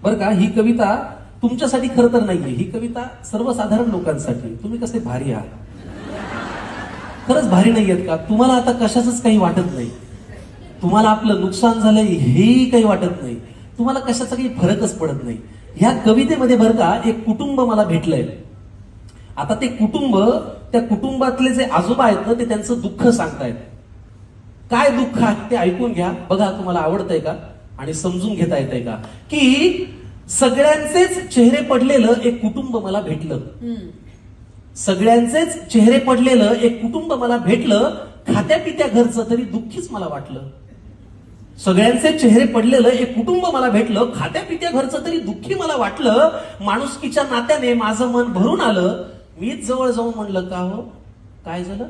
बरं का, ही कविता तुमच्यासाठी खरं तर नाहीये, ही कविता सर्वसाधारण लोकांसाठी. तुम्ही कसे भारी आहात, खरंच भारी नाहीयेत का? तुम्हाला आता कशाचंच काही वाटत नाही, तुम्हाला आपलं नुकसान झालंय हेही काही वाटत नाही, तुम्हाला कशाचा काही फरकच पडत नाही. ह्या कवितेमध्ये बरं का एक कुटुंब मला भेटलंय. आता ते कुटुंब, त्या कुटुंबातले जे आजोबा आहेत ना, ते त्यांचं दुःख सांगतायत. काय दुःख आहे ते ऐकून घ्या, बघा तुम्हाला आवडतंय का आणि समजून घेता येतंय का. की सगळ्यांचेच चेहरे पडलेलं एक कुटुंब मला भेटलं, सगळ्यांचेच चेहरे पडलेलं एक कुटुंब मला भेटलं, खात्या पित्या घरचं तरी दुःखीच मला वाटलं. सगळ्यांचे चेहरे पडलेलं एक कुटुंब मला भेटलं, खात्या पित्या घरचं तरी दुःखी मला वाटलं. माणुसकीच्या नात्याने माझं मन भरून आलं, मीच जवळ जाऊन म्हणलं का हो काय झालं.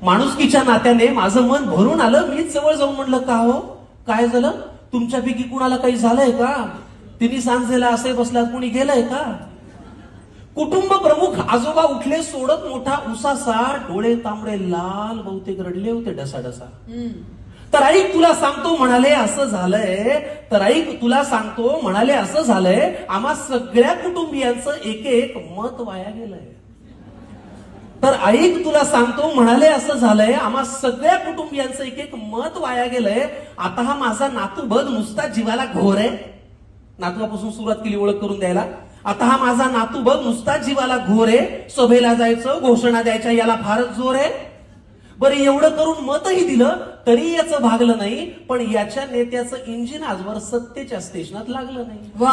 माणुसकीच्या नात्याने माझं मन भरून आलं, मीच जवळ जाऊन म्हणलं का हो काय झालं. तुमच्यापैकी कुणाला काही झालंय का, तिन्ही सांजेला असे बसल्यात, कुणी गेलंय का. कुटुंब प्रमुख आजोबा उठले सोडत मोठा उसासा, डोळे तांबडे लाल, बहुतेक रडले होते डसाडसा. तर ऐक तुला सांगतो म्हणाले असं झालंय, तर ऐक तुला सांगतो म्हणाले असं झालंय, आम्हा सगळ्या कुटुंबियांचं एक एक मत वाया गेलंय. तर ऐक तुला सांगतो म्हणाले असं झालंय, आम्हा सगळ्या कुटुंबियांचं एक एक मत वाया गेलंय. आता हा माझा नातू बघ नुसता जीवाला घोर आहे. नातवापासून सुरुवात केली ओळख करून द्यायला. आता हा माझा नातू बघ नुसता जीवाला घोर आहे, सभेला जायचं, घोषणा द्यायच्या याला फारच जोर आहे. बरं एवढं करून मतही दिलं तरी याचं भागलं नाही, पण याच्या नेत्याचं इंजिन आजवर सत्तेच्या स्टेशनात लागलं नाही. वा,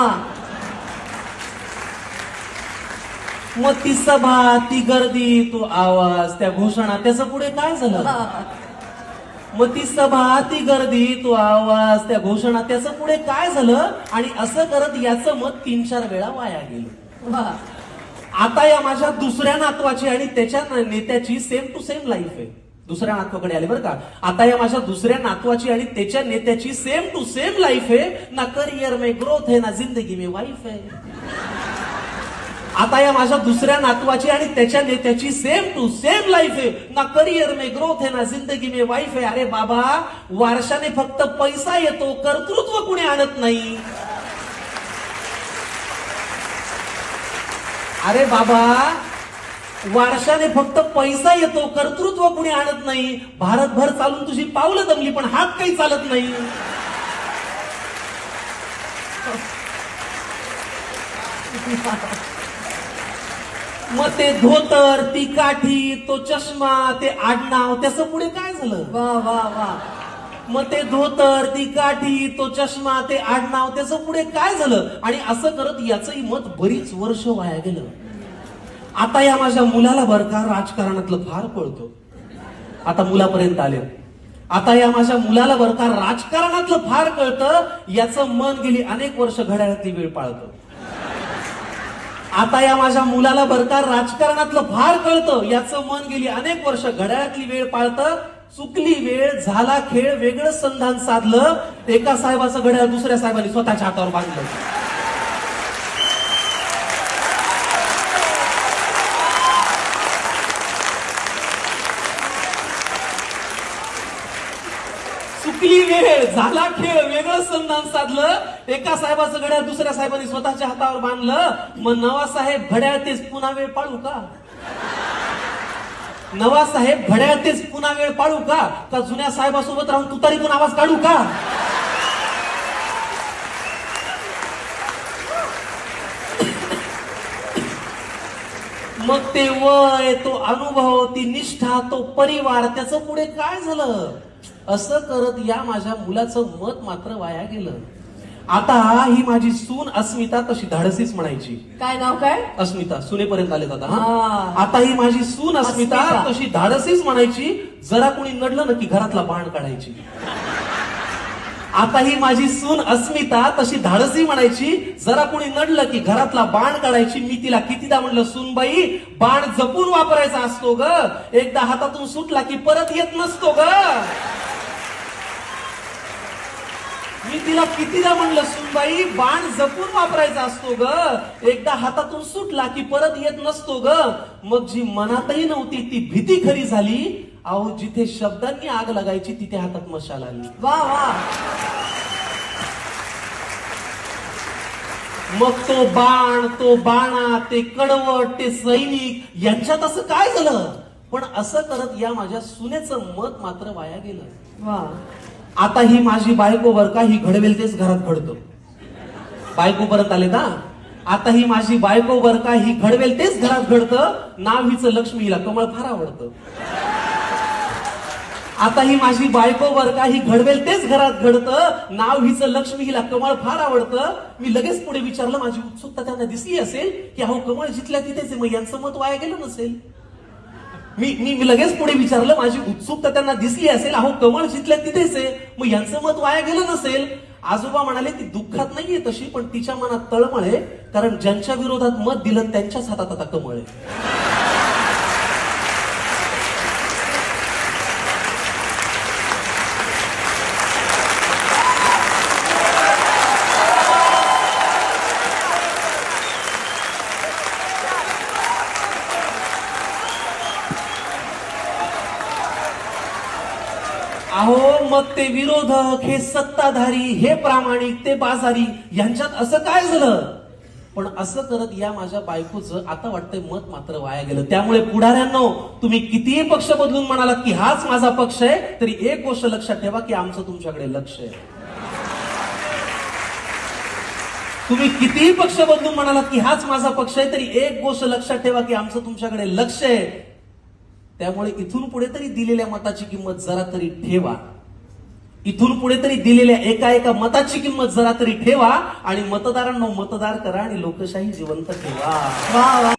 मग ती सभा, ती गर्दी, तो आवाज, त्या घोषणा, त्याचं पुढे काय झालं. मग ती सभा, ती गर्दी, तो आवाज, त्या घोषणा, त्याचं पुढे काय झालं. आणि असं करत याचं मत 3-4 वेळा वाया गेलं. वा, आता या माझ्या दुसऱ्या नातवाची आणि त्याच्या नेत्याची सेम टू सेम लाईफ आहे. दुसऱ्या नातवाकडे आले बरं का. आता या माझ्या दुसऱ्या नातवाची आणि त्याच्या नेत्याची सेम टू सेम लाईफ आहे. ना करियर में ग्रोथ है, ना जिंदगी में वाईफ है. आता या माझ्या दुसऱ्या नातवाची आणि त्याच्या नेत्याची सेम टू सेम लाईफ आहे. ना करियर में ग्रोथ है, ना जिंदगी में वाईफ है. अरे बाबा, वारशाने फक्त पैसा येतो, कर्तृत्व कुणी आणत नाही. अरे बाबा, वारशाने फक्त पैसा येतो, कर्तृत्व कुणी आणत नाही. भारतभर चालून तुझी पावलं दमली पण हात काही चालत नाही. मग ते धोतर, ती काठी, तो चष्मा, ते आडनाव, त्याचं पुढे काय झालं. वा, वा, वा. मग ते धोतर, ती काठी, तो चष्मा, ते आडनाव, त्याचं पुढे काय झालं. आणि असं करत याचंही मत बरीच वर्ष वाया गेलं. आता या माझ्या मुलाला बरं का राजकारणातलं फार कळतं. आता मुलापर्यंत आले. आता या माझ्या मुलाला बरं का राजकारणातलं फार कळतं. याचं मन गेली अनेक वर्ष घड्याळातली वेळ पाळतं. आता या माझ्या मुलाला बरं का राजकारणातलं फार कळतं. याचं मन गेली अनेक वर्ष घड्याळातली वेळ पाळतं. चुकली वेळ, झाला खेळ, वेगळं संधान साधलं. एका साहेबाचं घड्याळ दुसऱ्या साहेबांनी स्वतःच्या हातावर बांधलं. चुकली वेळ, झाला खेळ, वेगळं संधान साधलं. एका साहेबाचं घड्याळ दुसऱ्या साहेबांनी स्वतःच्या हातावर बांधलं. मग नवा साहेब घड्याळ तेच पुन्हा वेळ पाळू का. नवा साहेब घड्याळ तेच पुन्हा वेळ पाळू का. का जुन्या साहेबासोबत राहून तुतारीतून आवाज काढू का. मग ते वय, तो अनुभव, ती निष्ठा, तो परिवार, त्याचं पुढे काय झालं. असं करत या माझ्या मुलाचं मत मात्र वाया गेलं. आता ही माझी सून अस्मिता तशी धाडसीच म्हणायची. काय नाव काय. अस्मिता, सुनेपर्यंत आले दादा. हा. आता ही माझी सून अस्मिता तशी धाडसीच म्हणायची. जरा कोणी नडलं ना की घरातला बाण काढायची. आता ही माझी सून अस्मिता तशी धाडसी म्हणायची. जरा कोणी नडलं की घरातला बाण काढायची. मी तिला कितीदा म्हणलं, सूनबाई बाण जपून वापरायचा असतो ग, एकदा हातातून सुटला की परत येत नसतो ग. मी तिला कितीदा म्हणलं, सूनबाई बाण जपून वापरायचा असतो ग, एकदा हातातून सुटला की परत येत नसतो ग. मग जी मनातही नव्हती ती भीती खरी झाली. अहो, जिथे शब्दांनी आग लागायची तिथे हातात मशाल आली. वा वा. मग तो बाण, तो बाणा, ते कडवट, ते सैनिक यांच्यात असं काय झालं? पण असं करत या माझ्या सुनेचं मत मात्र वाया गेलं. वा. आता ही माझी बायको बर का, ही घडवेल तेच घरात घडतं. बायको परत आले ना. आता ही माझी बायको बर का, ही घडवेल तेच घरात घडतं. नाव हिचं लक्ष्मी, हिला कमळ फार आवडतं. आता ही माझी बायको बर का, ही घडवेल तेच घरात घडतं. नाव हिचं लक्ष्मी, हिला कमळ फार आवडतं. मी लगेच पुढे विचारलं, माझी उत्सुकता त्यांना दिसली असेल की अहो कमळ जिथल्या तिथेच आहे, मग यांचं मत वाया गेलं नसेल. मी लगेच पुढे विचारलं, माझी उत्सुकता त्यांना दिसली असेल, अहो कमळ जिथल्या तिथेच आहे, मग यांचं मत वाया गेलं नसेल. आजोबा म्हणाले, ती दुःखात नाहीये तशी, पण तिच्या मनात तळमळ आहे, कारण ज्यांच्या विरोधात मत दिलं त्यांच्याच हातात आता कमळ आहे. अहो मग ते विरोधक, हे सत्ताधारी, हे प्रामाणिक, ते बाजारी, यांच्यात असं काय झालं? पण असं करत या माझ्या बायकोचं आता वाटतंय मत मात्र वाया गेलं. त्यामुळे पुढाऱ्यांनो, तुम्ही कितीही पक्ष बदलून म्हणालात की हाच माझा पक्ष आहे, तरी एक गोष्ट लक्षात ठेवा की आमचं तुमच्याकडे लक्ष आहे. तुम्ही कितीही पक्ष बदलून म्हणालात की हाच माझा पक्ष आहे, तरी एक गोष्ट लक्षात ठेवा की आमचं तुमच्याकडे लक्ष आहे. त्यामुळे इथून पुढे तरी दिलेल्या मताची किंमत जरा तरी ठेवा. इथून पुढे तरी दिलेल्या एका एका मताची किंमत जरा तरी ठेवा आणि मतदारांना मतदार करा आणि लोकशाही जिवंत ठेवा. वा वा.